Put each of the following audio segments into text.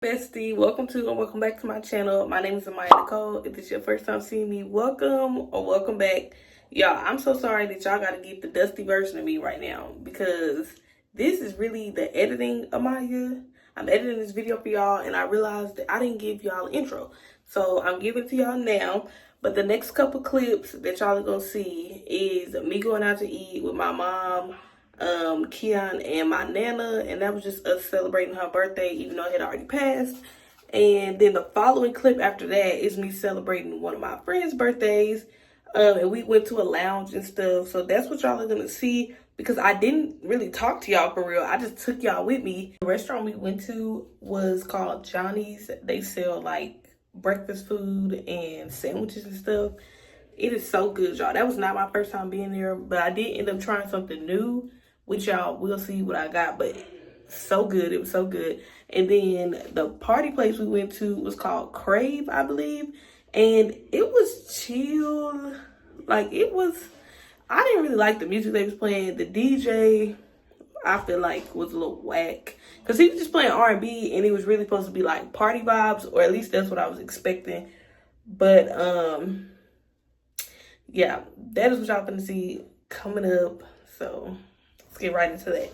Bestie, welcome to and welcome back to my channel. My name is Amayanicole. If this is your first time seeing me, welcome or welcome back. Y'all, I'm so sorry that y'all gotta get the dusty version of me right now because this is really the editing Amaya. I'm editing this video for y'all and I realized that I didn't give y'all an intro. So I'm giving it to y'all now. But the next couple clips that y'all are gonna see is me going out to eat with my mom, Keon and my nana, and that was just us celebrating her birthday even though it had already passed. And then the following clip after that is me celebrating one of my friends' birthdays, and we went to a lounge and stuff. So that's what y'all are gonna see because I didn't really talk to y'all for real. I just took y'all with me. The restaurant we went to was called Johnny's. They sell like breakfast food and sandwiches and stuff. It is so good, y'all. That was not my first time being there, but I did end up trying something new, which y'all will see what I got, but so good. It was so good. And then the party place we went to was called Crave, I believe. And it was chill. Like, I didn't really like the music they was playing. The DJ, I feel like, was a little whack. Because he was just playing R&B, and it was really supposed to be, like, party vibes, or at least that's what I was expecting. But, yeah, that is what y'all gonna see coming up. So let's get right into that.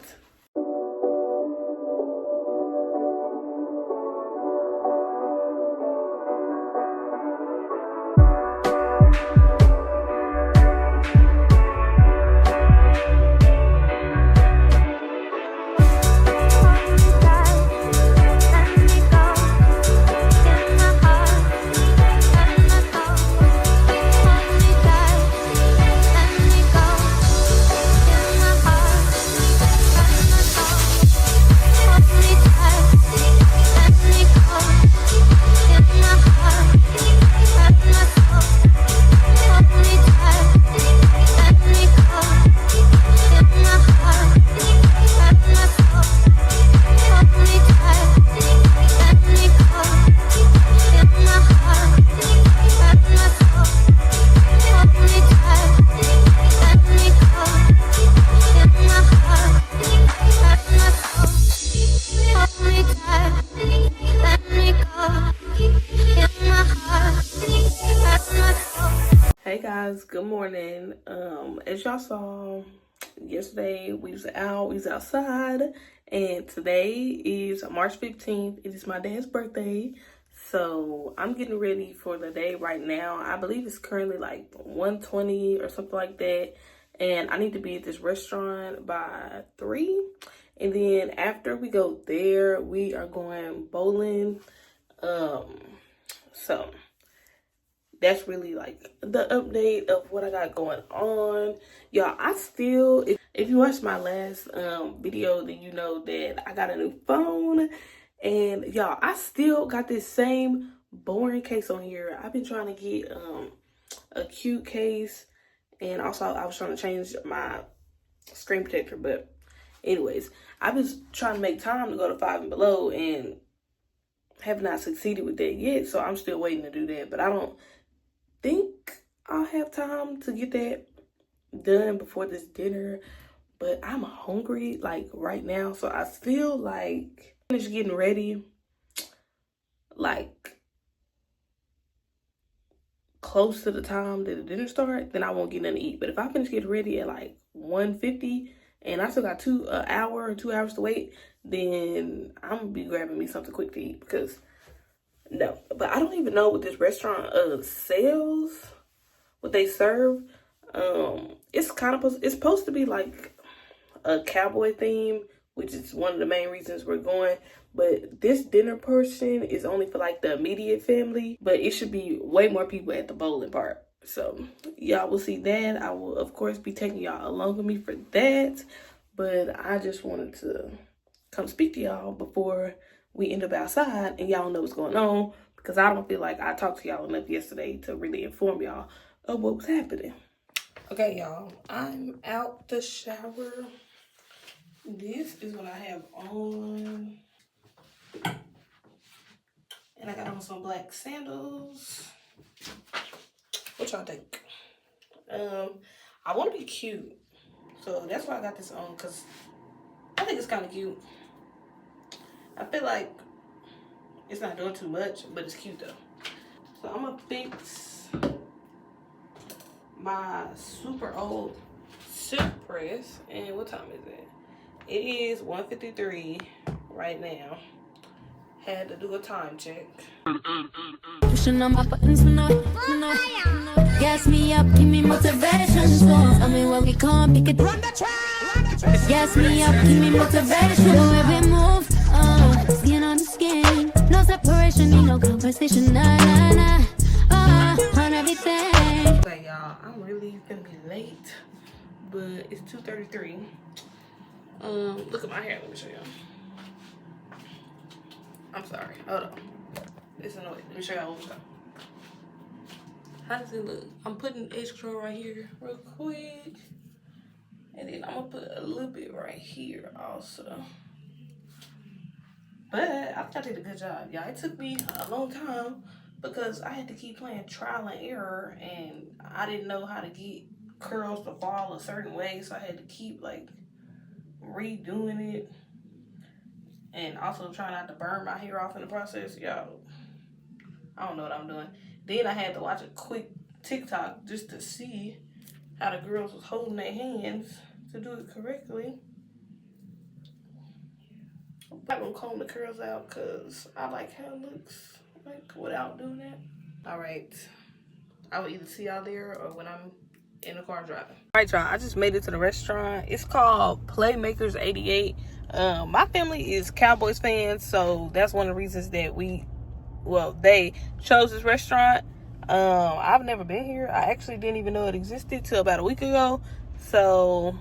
Hey guys, good morning. As y'all saw yesterday, we was outside, and today is March 15th. It is my dad's birthday, so I'm getting ready for the day right now. I believe it's currently like 1:20 or something like that, and I need to be at this restaurant by 3. And then after we go there, we are going bowling. So that's really like the update of what I got going on. Y'all, if you watched my last video, then you know that I got a new phone. And y'all, I still got this same boring case on here. I've been trying to get a cute case, and also I was trying to change my screen protector. But anyways, I've been trying to make time to go to 5 and Below and have not succeeded with that yet. So I'm still waiting to do that, but I don't think I'll have time to get that done before this dinner. But I'm hungry like right now, so I feel like finish getting ready like close to the time that the dinner starts, then I won't get nothing to eat. But if I finish getting ready at like 1:50 and I still got 2 hours to wait, then I'm gonna be grabbing me something quick to eat because no. But I don't even know what this restaurant sells, what they serve. It's supposed to be like a cowboy theme, which is one of the main reasons we're going. But this dinner portion is only for like the immediate family, but it should be way more people at the bowling part. So y'all will see that. I will of course be taking y'all along with me for that. But I just wanted to come speak to y'all before we end up outside and y'all know what's going on, because I don't feel like I talked to y'all enough yesterday to really inform y'all of what was happening. Okay, y'all, I'm out the shower. This is what I have on. And I got on some black sandals. What y'all think? I want to be cute. So that's why I got this on, because I think it's kind of cute. I feel like It's not doing too much, but it's cute though. So I'm gonna fix my super old silk press. And what time is it? It is 1:53 right now. Had to do a time check. Pushing on my buttons tonight. Gas me up, give me motivation. Tell me what we can't pick it. Gas me up, give me motivation. The way we move, skin on the skin. No separation, need no conversation. Nah, nah, nah. On everything. Okay, y'all, I'm really gonna be late, but it's 2:33. Look at my hair. Let me show y'all. I'm sorry. Hold on. It's annoying. Let me show y'all what's up. How does it look? I'm putting edge control right here real quick. And then I'm gonna put a little bit right here also. But I think I did a good job, y'all. It took me a long time because I had to keep playing trial and error, and I didn't know how to get curls to fall a certain way, so I had to keep like redoing it. And also try not to burn my hair off in the process. Y'all, I don't know what I'm doing. Then I had to watch a quick TikTok just to see how the girls was holding their hands to do it correctly. I'm not gonna comb the curls out because I like how it looks like without doing that. All right, I will either see y'all there or when I'm in the car driving. All right, y'all, I just made it to the restaurant. It's called Playmakers 88. My family is Cowboys fans, so that's one of the reasons that they chose this restaurant. I've never been here. I actually didn't even know it existed till about a week ago. So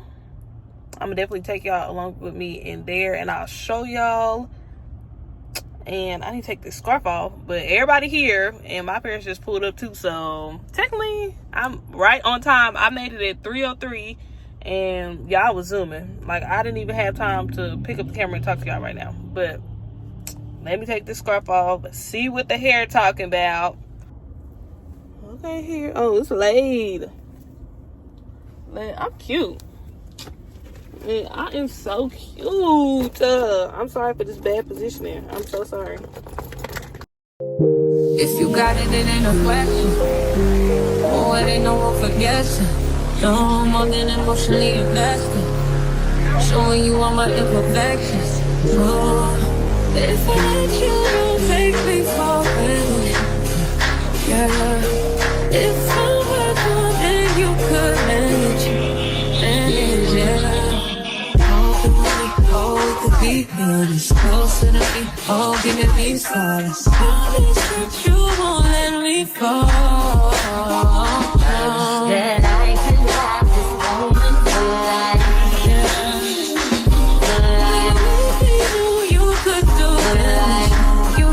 I'm gonna definitely take y'all along with me in there and I'll show y'all. And I need to take this scarf off, but everybody here and my parents just pulled up too, so technically I'm right on time. I made it at 3:03 and y'all was zooming. Like, I didn't even have time to pick up the camera and talk to y'all right now. But let me take this scarf off, see what the hair talking about. Okay, here. Oh, it's laid. I'm cute. Man, I am so cute. I'm sorry for this bad positioning. I'm so sorry. If you got it, it ain't a question. Oh, it ain't no room for guessing. No more than emotionally invested. Showing you all my imperfections. Oh, if I let you, don't take me for granted. Yeah. If I were good, then you could manage. Yeah. Oh, to be honest, closer to me. Oh, give me these flowers. Promise that you won't let me fall. That I can have this moment for life. You could do it. You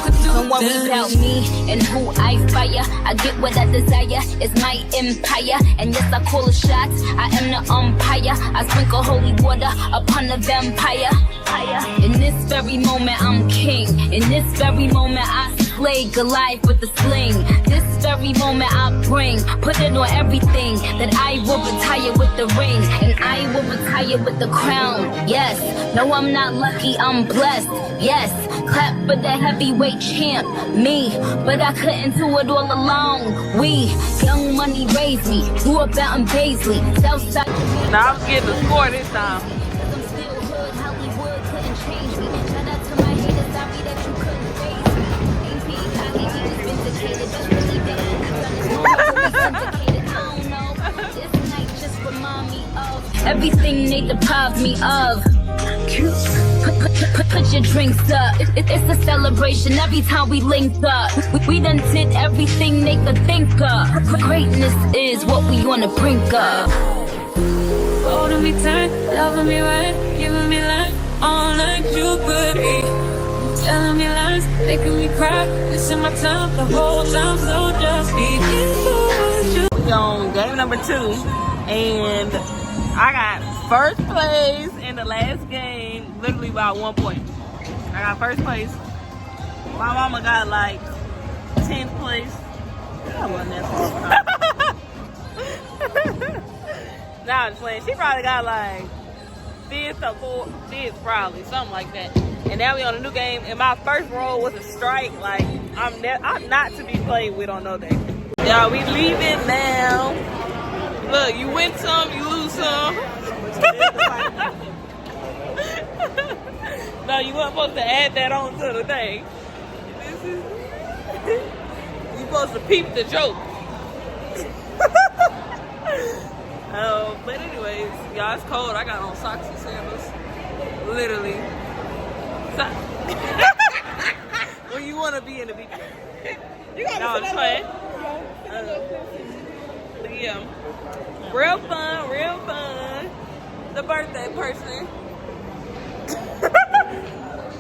could do it. Don't worry about me and who I fire. I get what I desire. It's my empire. And yes, I call the shots. I am the umpire. I sprinkle holy water upon the vampire. In this very moment, I'm king. In this very moment, I slay Goliath with the sling. This very moment, I put it on everything. That I will retire with the ring. And I will retire with the crown. Yes, no, I'm not lucky, I'm blessed. Yes, clap for the heavyweight champ, me. But I couldn't do it all alone. We, young money raised me. Grew up out in Paisley, Southside. Now I'm getting the score this time. Everything they deprived me of. Put your drinks up. It's a celebration every time we link up. We done did everything they could think of. Greatness is what we on the brink of. Holding me tight, loving me right, giving me life, all like you could be. Telling me lies, making me cry. Missing my time the whole time, so just be careful. We on game number 2, and I got first place in the last game, literally by 1 point. I got first place. My mama got like 10th place. I wasn't that far. Nah, I'm just playing. She probably got like 5th or 4th, 5th probably, something like that. And now we on a new game. And my first roll was a strike. Like, I'm not to be played with on no day. Y'all, we leaving now. Look, you win some, you lose some. No, you weren't supposed to add that on to the thing. You supposed to peep the joke. But anyways, y'all, it's cold. I got on socks and sandals. Literally. When you want to be in the beach. You got no, I'm playing. Yeah. Real fun, real fun. The birthday person.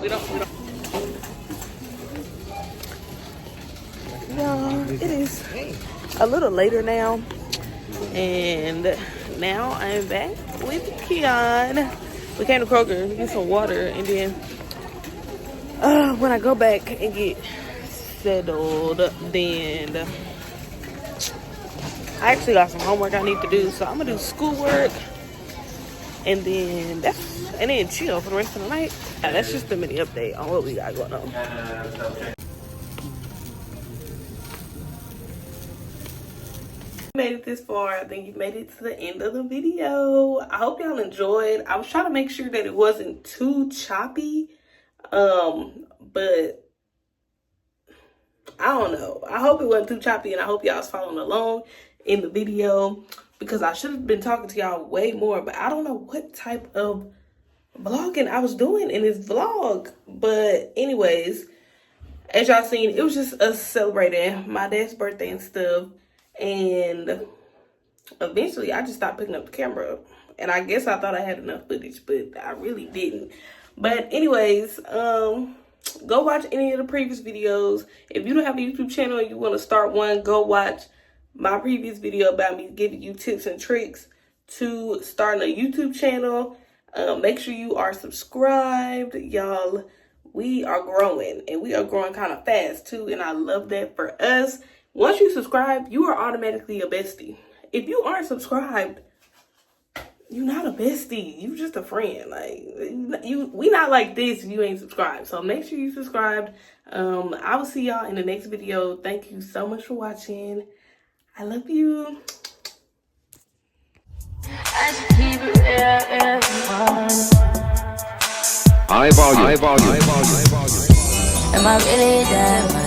we don't. Y'all, it is a little later now. And now I'm back with Keon. We came to Kroger to get some water, and then when I go back and get settled, then I actually got some homework I need to do, so I'm gonna do schoolwork, and then chill for the rest of the night. That's just a mini update on what we got going on. Made it this far. I think you made it to the end of the video. I hope y'all enjoyed. I was trying to make sure that it wasn't too choppy, but I don't know. I hope it wasn't too choppy, and I hope y'all was following along in the video, because I should have been talking to y'all way more, but I don't know what type of vlogging I was doing in this vlog. But anyways, as y'all seen, it was just us celebrating my dad's birthday and stuff. And eventually I just stopped picking up the camera, and I guess I thought I had enough footage, but I really didn't. But anyways, go watch any of the previous videos. If you don't have a YouTube channel and you want to start one, go watch my previous video about me giving you tips and tricks to starting a YouTube channel. Make sure you are subscribed, y'all. We are growing, and we are growing kind of fast too, and I love that for us. Once you subscribe, you are automatically a bestie. If you aren't subscribed, you're not a bestie. You just a friend. Like, we not like this if you ain't subscribed. So make sure you subscribed. I will see y'all in the next video. Thank you so much for watching. I love you. High volume. Am I really that?